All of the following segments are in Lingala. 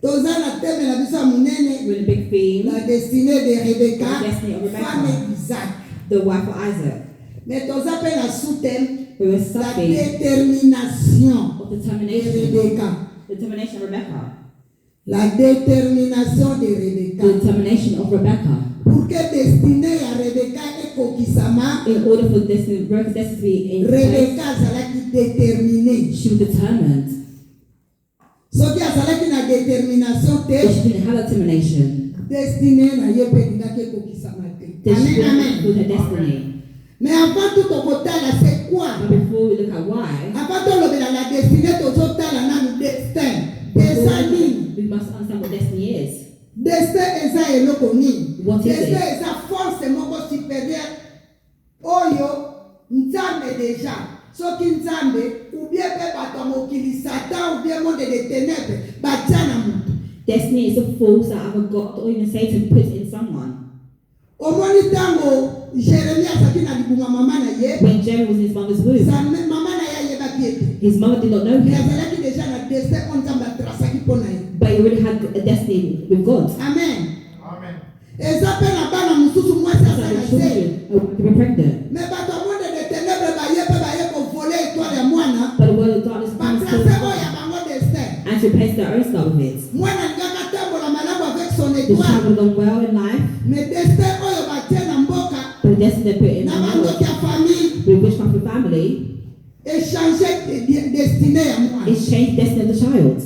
We're in a big theme. La destinée de Rebecca, The destiny of Rebecca. femme d'Isaac. The wife of Isaac. Mais toza pe la sous-thème, We were la studying détermination of de determination. Rebecca. Determination of Rebecca. La détermination de Rebecca. The determination of Rebecca. Pour que destinée à Rebecca et Kokisama, In order for Rebecca's destiny to be in place, Rebecca azalaki déterminée. she was determined. Soki azalaki na détermination But te, she didn't have destination. destinée na ye pe elingaki ekokisama te. That she Amen, didn't amen. with her destiny. Mais avant tout okotala, c'est quoi? But before we look at why, Avant tolobela la destinée tozotala nanu destin. Eza nini? we must understand what destiny is. Destin eza eloko nini? What is Destin it? eza force moko supérieure oyo Nzambe déjà. Soki Nzambe ou bien pe bato ya mokili Satan ou bien monde des ténèbres batia na moto. Destiny is a force that either God or even Satan puts in someone. Omoni ntango Jérémie azalaki na libunga mama na ye, When Jeremy was in his mother's womb, mama na ye ayebaki ete. his mother did not know Mais him, azalaki déjà na destin oyo Nzambe atrasaki mpo na ye. but he already had a destiny with God. Amen. Eza pe na bana mosusu mwasi Some aza na se. children to be pregnant, Mais bato ya monde de ténèbres baye pe baye kovole étoile ya mwana. but the world of darkness comes Batrase to oyo ya bango destin. and to replace their own star with it. Mwana ngaka tambola malamu avec son The étoile. child will go well in life, Mais destin oyo batie na mboka but the destiny they put in na the bandoki world ya famille with which comes with family échanger destinée ya mwana. is change the destiny of the child.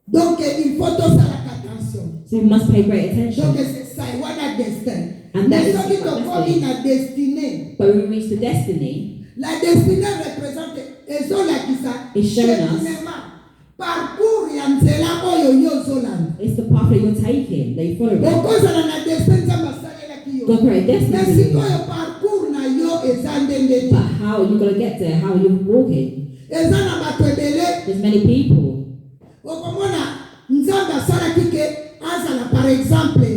Donc il faut tosalaka attention. So you must pay great attention. Donc c'est ça, wana destin. And that Mais is soki what tokomi destiny. na destinée, But when we reach the destiny, la destinée représente ezolakisa It's showing us. cheminement, parcours ya nzela oyo yo ozolanda. it's the path that you're taking, that you follow. Okozala na destin Nzambe asalelaki yo. God created destiny Mais for you. sikoyo parcours na yo eza ndenge nini? But how are you going to get there? How are you walking? Eza na bato ebele. There's many people. Okomona Nzambe asalaki ke azala par exemple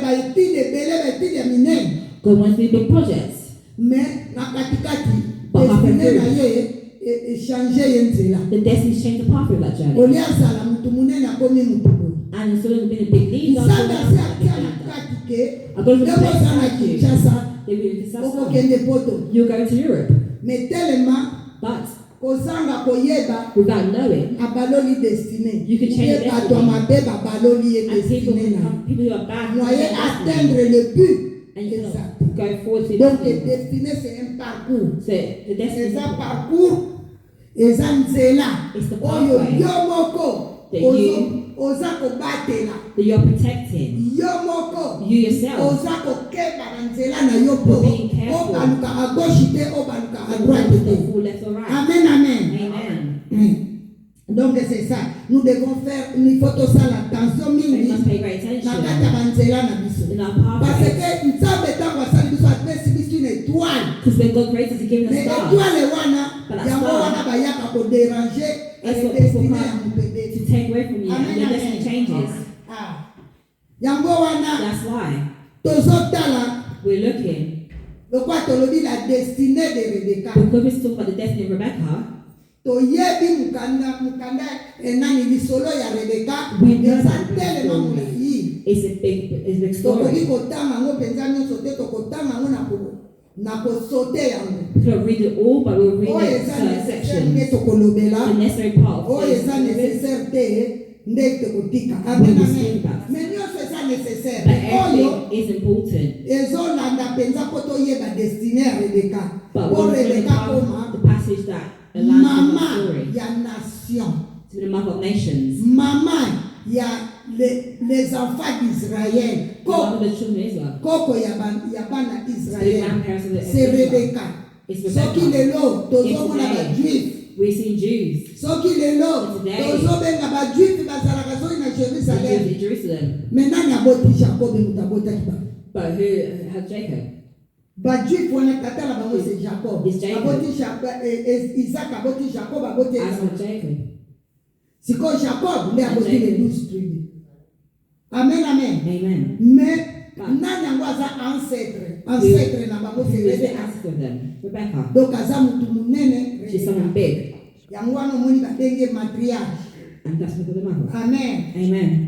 ba étude ebele ba étude ya minene. God wants to do big projects. Mais na katikati But destinée na halfway ye échanger ye nzela. The destiny changed the path of that journey. Oli azala mutu munene akomi mutu boye. And instead of being a big leader, Nzambe asi atia na they kati ke Akomi ndenge oza na Kinshasa will be in okokende poto. You're going to Europe. Mais tellement But kozanga koyeba without knowing, abaloli destinée. You can change Ye bato ya mabe babaloli ye and people, destinée na. people who are bad, Moyen atteindre le but. and you Exact. cannot go forward to Donc destiny. destinée c'est un parcours. So the destiny Eza parcours, eza nzela is the oyo pathway yo moko that oza kobatela. that you're protecting. Yo moko You yourself. oza kokeba na nzela na yo po Being careful. obaluka à gauche te obaluka à droite Don't te. fall left or right. Amen, amen. Amen. Donc c'est ça. Nous devons faire une photo ça attention So you mingi must pay great na kati ya attention banzela na biso. in our Parce pathway. que nzambe ntango asali biso apesi biso une étoile. Because when God created us, He gave us Mais stars étoile wana But that yango star- wana bayaka kodéranger That's what destinée people ya come mopebeti. to take away from you, and your destiny changes. Yango wana That's why tozotala we're looking. lokwa tolobi la destinée de Rebecca. Because we're talking about the destiny of Rebecca, Toyebi mukanda enani lisolo ya Rebecca. We know Eza that tellement story. molayi. it's a big Tokoki story. kotanga yango mpenza nyonso te tokotanga yango na kosote yango. We cannot read it all, but we'll read Oyo it eza certain nécessaire nde sections. tokolobela. The necessary part. Oyo eza nécessaire te nde tokotika. Amen, amen. Mais nyonso eza nécessaire. But Oyo everything is important. ezolanda mpenza mpo toyeba destinée ya Rebecca. But Po we're going to Rebecca find koma the passage that aligns with the mama story. ya nation. To be the mother of nations. Maman, il y a les enfants d'Israël. The mother of the children of Israel. Koko ya bana The Israël. grandparents of the C'est Israel. Rebecca. It's Soki Rebecca. lelo tozomona It's ba today. juif. We see Jews. Soki lelo Today. tozobenga ba juif bazalaka soki na The Jews Jérusalem. in Jerusalem. Mais nani aboti Jacob mutu abotaki ba? But who had Jacob? Ba juif wana tata na bango c'est Jacob. It's Jacob. Aboti Jacob, Isaac aboti Jacob aboti As Esau. for Jacob. Siko Jacob nde aboti Jacob. les 12 tribus. Amen, amen. Amen. Mais nani yango aza ancêtre na bango Who c'est is the Rebecca. ancestor of them? Rebecca. Donc aza mutu munene She's someone big. yango wana omoni babenge matriarche. And that's because of the mother. Amen. Amen.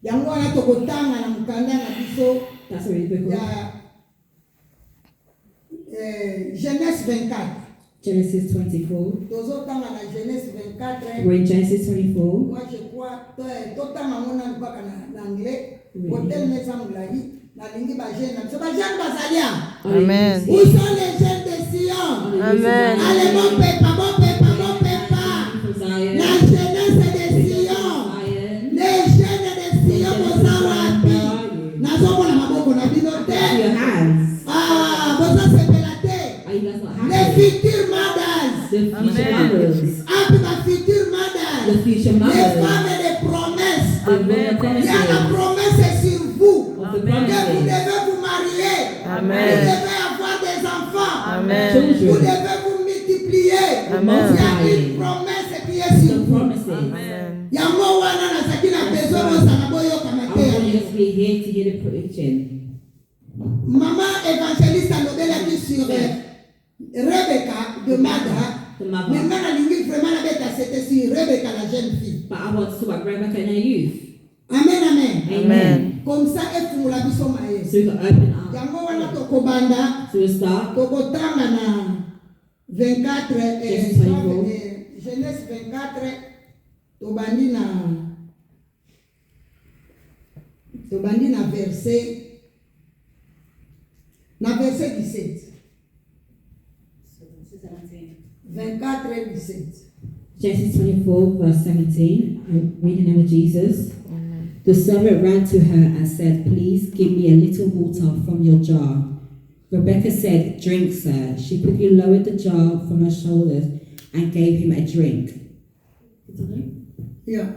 Yango wana tokotanga na mukanda na biso That's what we book of ya Genèse 24. Genesis 24. Tozotanga na Genèse 24. We're in Genesis 24. Moi je crois totanga mona mpaka na anglais. Hotel mesa mulai na lingi ba jeune. So ba jeune bazalia. Amen. Où sont les jeunes de Sion? Amen. Allez mon papa, mon papa, mon papa. La jeunesse de Sion. Les jeunes de Sion bozawapi. Nazomona maboko na bino te. Your hands. Boza sepelate. Are you guys not Les happy? futures mothers. The future Amen. mothers. Après ma future mothers. The future Les mothers. femmes de promesses. The women Il y a la promises. promesse sur vous. Of the Que vous promises. devez vous marier. Amen. Vous devez avoir des enfants. Amen. Vous Children. devez vous multiplier. Amen. Il y a une promesse qui est sur The vous. promises. Amen. Yango wana nazaki na besoin bozala boyoka I want mateya. you to be here to hear the preaching. Maman évangéliste alobelaki sur Rebecca de Mada. The Mais mother. nga nalingi vraiment nabeta c'était sur Rebecca la jeune fille. But I want to talk about Rebecca in her youth. Amen, amen. Amen. Comme ça efungula biso maye. So we can open up. Yango wana tokobanda So we'll start. tokotanga na 24 Genesis 24. Genèse 24 tobandi na verset 17. 24 et 17. Genesis 24, verse 17. I'm reading the name of Jesus. The servant ran to her and said, "Please give me a little water from your jar." Rebecca said, "Drink, sir." She quickly lowered the jar from her shoulders and gave him a drink. Yeah.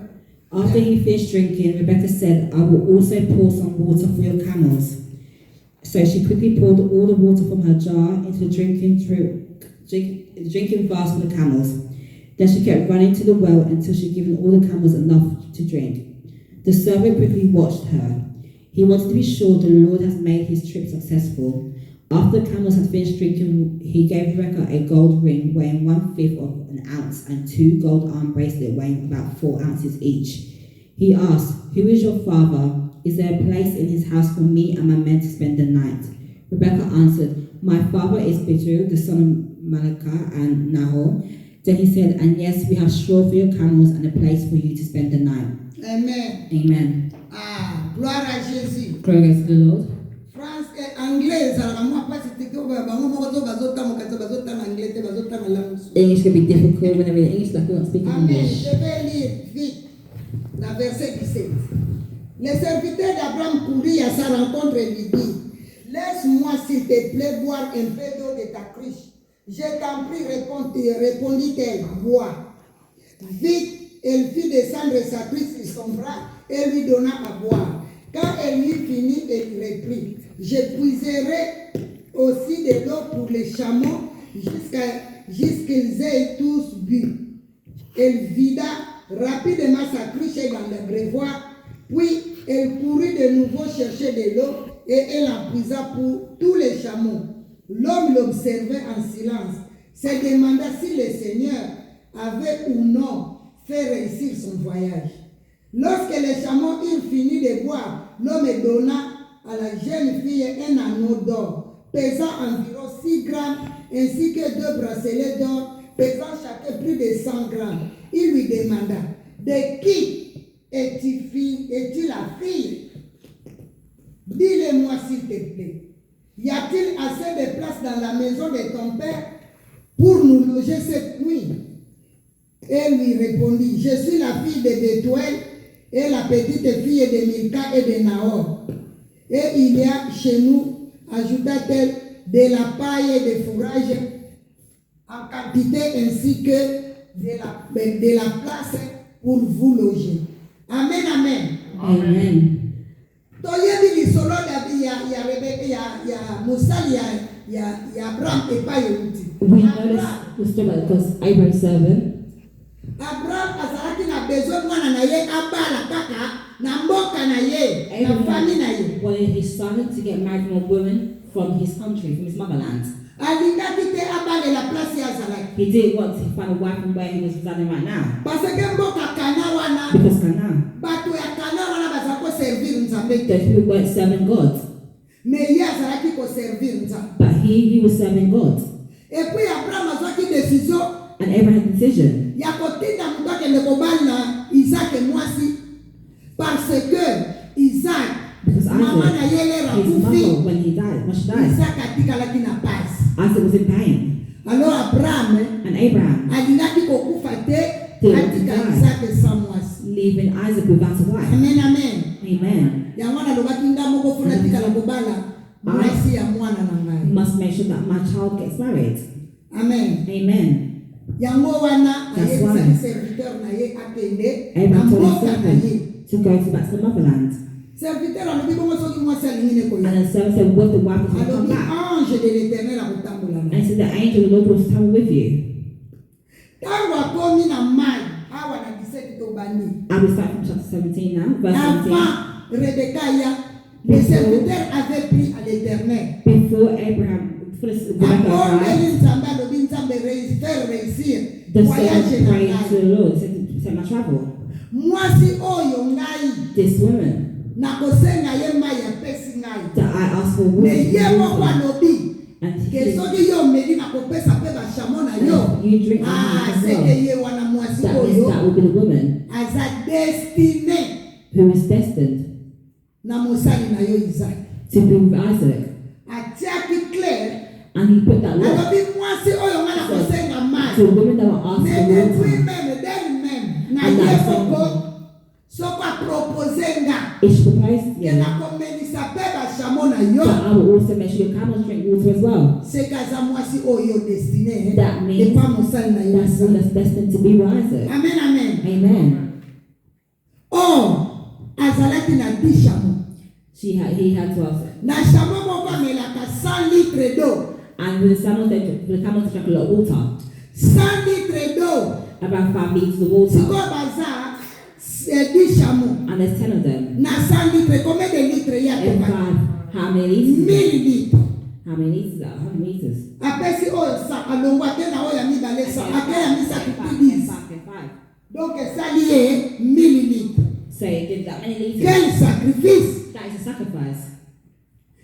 After he finished drinking, Rebecca said, "I will also pour some water for your camels." So she quickly poured all the water from her jar into the drinking vase for the camels. Then she kept running to the well until she'd given all the camels enough to drink. The servant quickly watched her. He wanted to be sure the Lord has made his trip successful. After the camels had finished drinking, he gave Rebecca a gold ring weighing 1/5 of an ounce and 2 gold arm bracelets weighing about 4 ounces each. He asked, "Who is your father? Is there a place in his house for me and my men to spend the night?" Rebecca answered, "My father is Bethuel, the son of Malachah and Nahor." Then he said, "And yes, we have straw for your camels and a place for you to spend the night." Amen. Amen. Gloire à Jésus. Glory to the Lord. France et anglais ezalaka mwa mpasi teke bango moko to bazotamboka te bazotanga anglais te bazotanga langue. English can be difficult when they're in English, like we're not speaking Amen. English. Je vais lire vite la verset 17. Les serviteurs d'Abraham coururent à sa rencontre et lui dit, laisse-moi s'il te plaît boire un peu d'eau de ta cruche. Je t'en prie, répondit-elle, bois. Vite, elle fit descendre sa cruche sur son bras et lui donna à boire. Quand elle eut fini, elle reprit, je puiserai aussi de l'eau pour les chameaux jusqu'à qu'ils aient tous bu. Elle vida rapidement sa cruche dans l'abreuvoir, puis elle courut de nouveau chercher de l'eau et elle en puisa pour tous les chameaux. L'homme l'observait en silence, se demanda si le Seigneur avait ou non fait réussir son voyage. Lorsque les chameaux eurent fini de boire, l'homme donna à la jeune fille un anneau d'or, pesant environ 6 grammes, ainsi que 2 bracelets d'or, pesant chacun plus de 100 grammes. Il lui demanda, de qui es-tu la fille? Dis-le-moi s'il te plaît. Y a-t-il assez de place dans la maison de ton père pour nous loger cette nuit? Elle lui répondit, je suis la fille de Bethuel et la petite fille de Milka et de Nahor. Et il y a chez nous, ajouta-t-elle, de la paille et de fourrage en quantité ainsi que de la place pour vous loger. Amen, amen. Amen. Toyebi lisolo ya Musali ya Abraham epa yeruti. We know the story about because Abraham's servant. Abraham azalaki na besoin mwana na ye abala kaka na mboka na ye na famille na ye. Wanted his son to get married from a woman from his country, from his motherland. alingaki te abale la place ya azalaki. He didn't want to find a wife from where he was residing right now. Parce que mboka Kana wana Because Canaan, bato ya Kana wana baza ko servir Nzambe te. those people weren't serving God. Mais ye azalaki ko servir Nzambe. But he was serving God. Et puis Abraham azwaki décision And Abraham had a decision ya kotinda mutu akende kobali na Isaac mwasi parce que Isaac because mama na ye lera Isaac, his kufi. mother, when she died, Isaac atikalaki na pasi. Isaac was in pain. Alors Abraham And Abraham, alingaki kokufa te atika Isaac sa mwasi. leaving Isaac without a wife. Amen, amen. Amen. Yango nalobaki nga moko funa tikala kobala mwasi ya mwana na You ngai. must make sure that my child gets married. Amen. Amen. Yango wana That's why. ayebisaki serviteur na ye akende na Abraham told his mboka na ye. servant to go back to the motherland. Serviteur alobi bongo soki mwasi alingi ne And koya. the servant said, what the wife is going to come Alobi back? ange de l'éternel akotambola And na. he said, the angel of the Lord will travel with you. Tango akomi na mai awa na 17 tobani. I will start from chapter 17 now, verse 17. Avant Rebecca ya, le serviteur avait pris à l'éternel. Before Abraham, before the Rebecca arrived, Akondeli Nzambe alobi Nzambe faire réussir the voyage servant na prayed to ngai. the Lord, said my travel. Mwasi oyo ngai This woman nakosenga ye mai apesi ngai. that I asked for water, Mais ye moko alobi and ke he soki yo omeli nakopesa mpe bashamo na yo. you drink my Ah, milk as seke well. ye wana mwasi That means oyo that will be the woman aza destiné who is destined na mosali na yo Isaac. to be with Isaac. Atiaki clair And he put that law alobi mwasi oyo nga nakosenga mai. to the women that were asked Mais for depuis water. même d'elle-même na And ye that's moko soko apropose nga If she proposed, ke yeah, nakomelisa mpe bashamo na yo. but I will also make sure your camels drink water as well. Seka aza mwasi oyo destiné That means epa mosali na yo That's one Isaac. that's destined to be with Isaac. Amen, amen. Amen. Or azalaki na 10 shamo. He had 12. Na shamo moko amelaka 100 litres d'eau. And with the camels, they drank a lot of water. 100 litres d'eau. About 5 liters of water. Sikoyo baza 10 shamo. And there's 10 of them. Na 100 litres, combien de litres ya In toka? 5, how many liters? 1000 litres. How many liters is that? 100 liters. Apesi oyo sa alongwa te na oyo ya mibale sa ake ya misatu pidis. 5. Donc esali ye 1000 litres. So it gives that many liters. Quel sacrifice! That is a sacrifice.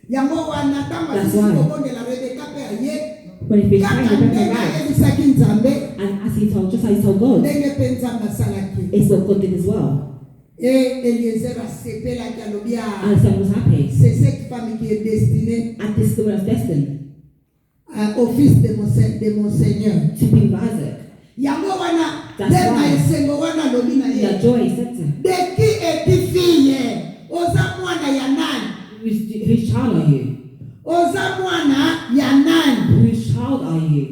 Yango wana ntango That's asisi why. kobondela Rebeka mpe aye When he finished kaka praying, ndenge Rebecca arrived. ayebisaki Nzambe And as he told, just as he told God, ndenge mpe Nzambe asalaki. it's what God did as well. Et Eliezer asepelaki alobi And the son was happy. c'est cette femme qui est destinée And this is the one that's destined au fils de mon Seigneur. to be with Isaac. Yango wana That's nde na why. esengo wana alobi na The ye. joy he said to her, De qui es-tu fille? Oza mwana ya nani? whose child are you? Oza mwana ya nani? Whose child are you?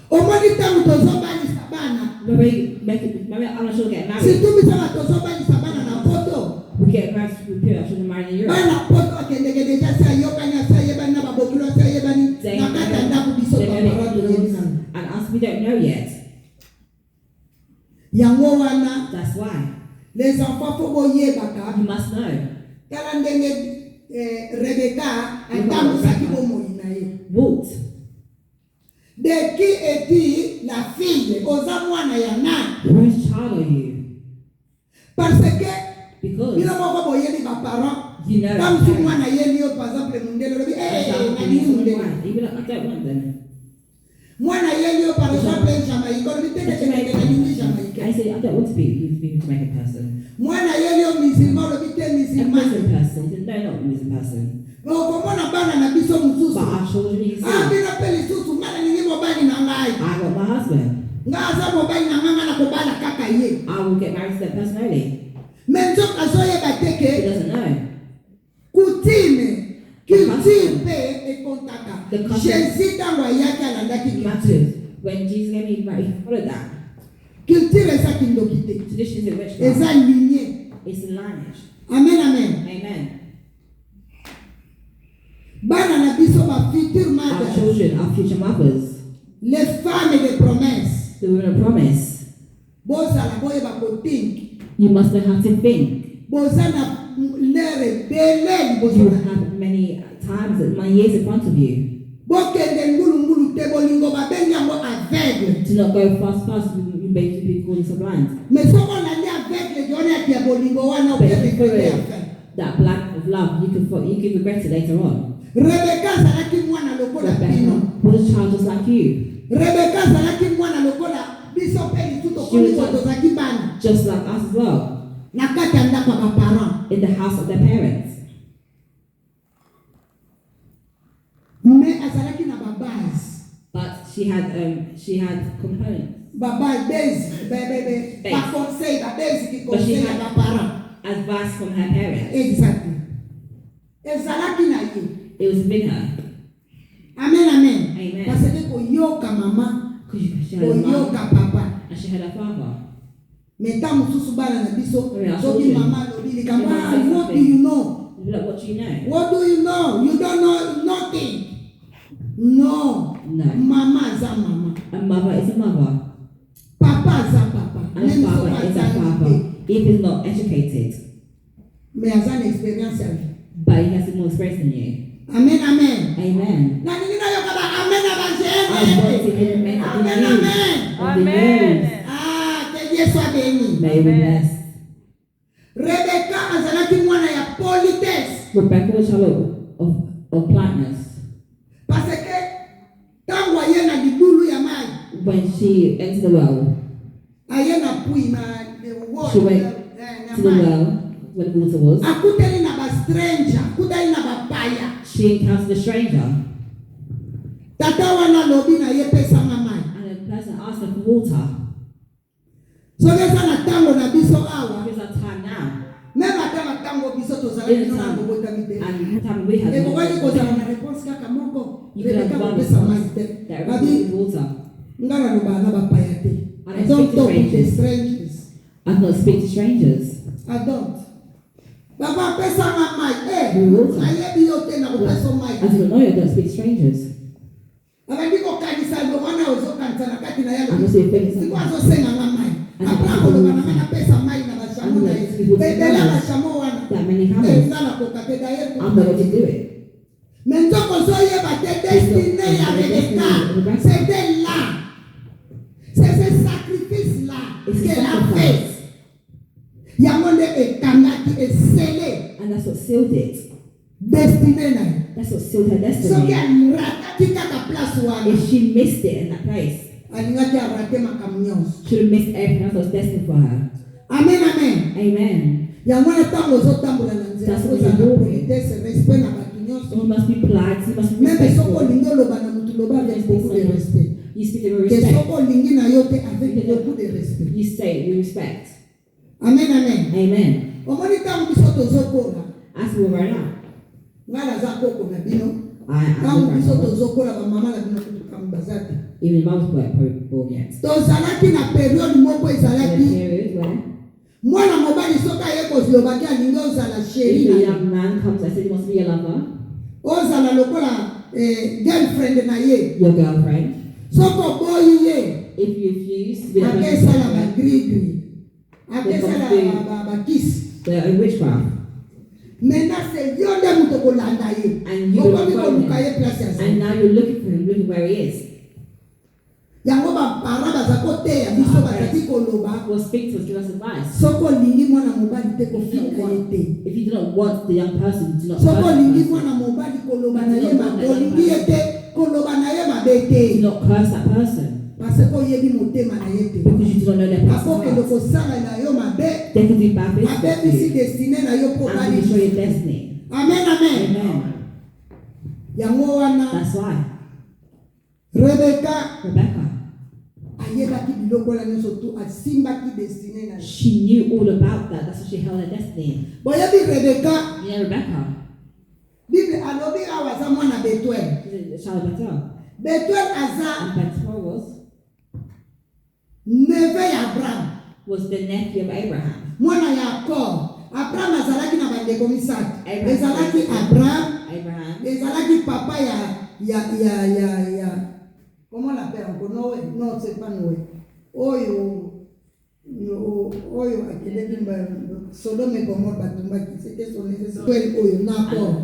Omoni ntango tozobalisa bana. Maybe I'm not sure to get married. Surtout bisanga tozobalisa bana na poto. We get married to people that shouldn't marry in Europe. Bana poto akendeke deja sa yokani sa yebani na babokilo sa yebani They na kata ndaku biso they know papa the to rules, yebani. and us we don't know yet. Yango wana That's why les enfants faut boyebaka. you must know. Tala ndenge Rebeka atambusaki bomoi na ye. Walked. De qui es-tu la fille? Oza mwana ya nani? Whose child are you? Parce que Because bino moko boyebi ba parents. you know. Comme si mwana yeli yo par exemple mundele lobi nani mundele. Even I don't want them. Mwana yeli yo par exemple Jamaïque lobi teke teke nani Jamaïque. I say I don't want to be a Jamaican person. Mwana yeli yo musulman lobi te A musulman. Muslim person. He said, no, not a Muslim person. Okomona bana na biso mususu. But our children, you Ah see, bino pe lisusu ngana ningi mobali na ngai. I got my husband. Nga aza mobali na ngai na kobala kaka ye. I will get married to that person only. Mais nzoka azoyeba te He ke doesn't know. coutume culture mpe ekontaka. The custom. Jésus ntango ayaki alandaki It culture. matters. When Jesus gave me married, he followed that. Culture eza kindoki te. Tradition is a witchcraft. Eza lignée. It's a lineage. Amen, amen. Amen. Bana na biso ba future Our mothers. children, our future mothers, Les femmes de promesse. the women of promise. Bozala boyeba kothink. You must know how to think. Boza na lere beleli You bozala. have many times, many years in front of you. bokende ngulu te bolingo babengi yango aveugle. Do not go fast. You basically be called yourself blind. Mais soko na li aveugle jona ya bolingo wana But ope if you regretter follow afin. that black of love, you can regret it later on. Rebecca zalaki mwana lokola bino. Rebecca was a child just like you. Rebecca zalaki mwana lokola biso pe lisuto koni tozaki bana. Just like us as well. Na kati ya ndako ya baparents. In the house of their parents. Mais azalaki na babase. But she had components. Babase base. Pas conseil, la base qui But she conseille had à baparents. advice from her parents. Exactly. Ezalaki na ye. It was within her. Amen, amen. Amen. Parce que koyoka mama, Because she had a mom koyoka papa. and she had a father. Meta mususu bana na biso, Yeah, soki children. mama lobili kama, They might say what do something. you know? You'd be like, what do you know? What do you know? You don't know nothing. No. No. Mama za mama. A mother is a mother. Papa za papa. And a father is a father. If he's not educated, Mais aza na experience ya vie. but he has more experience than you. Amen, amen. Amen. Na nini na yoka ba amen I want to abanjene. hear the men of the Amen, news. amen. Of the news. Ah, que Dieu soit béni. May we be blessed. Rebecca azalaki mwana ya politesse. Rebecca was a child of politeness. Parce que tango aye na libulu ya mai, When she entered the well, aye na pui na the she water went na to the mai. well where the water was. Akutani na ba stranger, akutani na ba paya. She encountered a stranger, Tata wana lobi na ye pesa mai. and the person asked her for water. So lesa na tango na biso awa. It's our time now. Même ata na tango biso tozalaki In the na time, ngobota mite. and the time we had E kokaki kozala water. na réponse kaka moko. You could have Rebecca one kopesa mai response te. that Babi everything is water. ngana loba na ba paya te. And I I don't speak to talk with the strangers. strangers. I cannot speak to strangers. I don't. Baba pesa mai. Water. Ayebi yote na kopesa I mai. didn't know you don't speak to strangers. Abandiko kanisa ndo mwana ozokanisa na kati na yalo. I just say thanks. Siko azosenga nga mai. Abraham loba na mana pesa mai na bashamo na ye. Bebela bashamo wana. That many camels. Ezala kokate da ye. I'm not going to do it. Mentoko zoye bate destiné ya Rebecca. C'était là. C'est ce sacrifice là qu'elle a fait. Yamonde ekangaki esele. And that's what sealed it. Destiné na. That's what sealed her Soki destiny. amurataki kaka place wana. If she missed it in that place, Alingaki arate makambo nyonso. she would have missed everything else that was destined for her. Amen, amen. Amen. Yango wana ntango ozotambola na nzela That's kozala what you do. politesse respect na bato nyonso. You must be polite, you must be Meme soko respectful. olingi oloba na mutu loba avec beaucoup de respect. You speak with Ke respect. soko olingi na yo te avec beaucoup de respect. You say with respect. Amen, amen. Amen. Omoni ntango biso tozokola As we were now, ngai naza koko na bino I am ntango biso the tozokola bamama na bino kutukamu baza te even moms weren't born yet. tozalaki na periode moko There was a ezalaki period where mwana mobali soki aye kozilobaki alingi ozala sheri if na a ye young man comes and says he wants to be a lover, ozala lokola girlfriend na ye your girlfriend, soki oboyi ye if you refuse to be that person's akesala girlfriend, bagrigri akesala bakisi they're a witchcraft. maintenant c'est yo nde moto kolanda ye And you okomi don't koluka follow ye place ya And zali now you're looking for him, looking where he is. yango bapara baza koteya biso bazali koloba Will speak to us, give us advice. soki olingi mwana mobali te If you kofinga don't ye want, te if you do not want the young person, do not soki curse olingi that person. mwana mobali koloba na ye mabe olingi ye te koloba na ye mabe te Do not curse that person parce que oyebi motema na ye te because you do not know their person's akokende heart. kosala na yo mabe They can do bad things to abebisi you destine na yo mpo and to bali destroy your destiny. amen amen Amen. yango wana That's why Rebeka Rebecca, ayebaki biloko wana nyonso tu asimbaki destine na ye she knew all about that. That's why she held her destiny. boyebi Rebeka You know Rebecca, bible alobi awa aza mwana betuel she's a child of Bethel. betuel aza And Bethel neve ya abraham was the nephew of Abraham. mwana ya akor abraham azalaki na bandeko misato Abraham. ezalaki abraham Abraham, ezalaki papa ya comment on l'appelle encore Noé non c'est pas Noé oyo akendeki Sodome et Gomorrhe batumbaki c'était son oyo nakor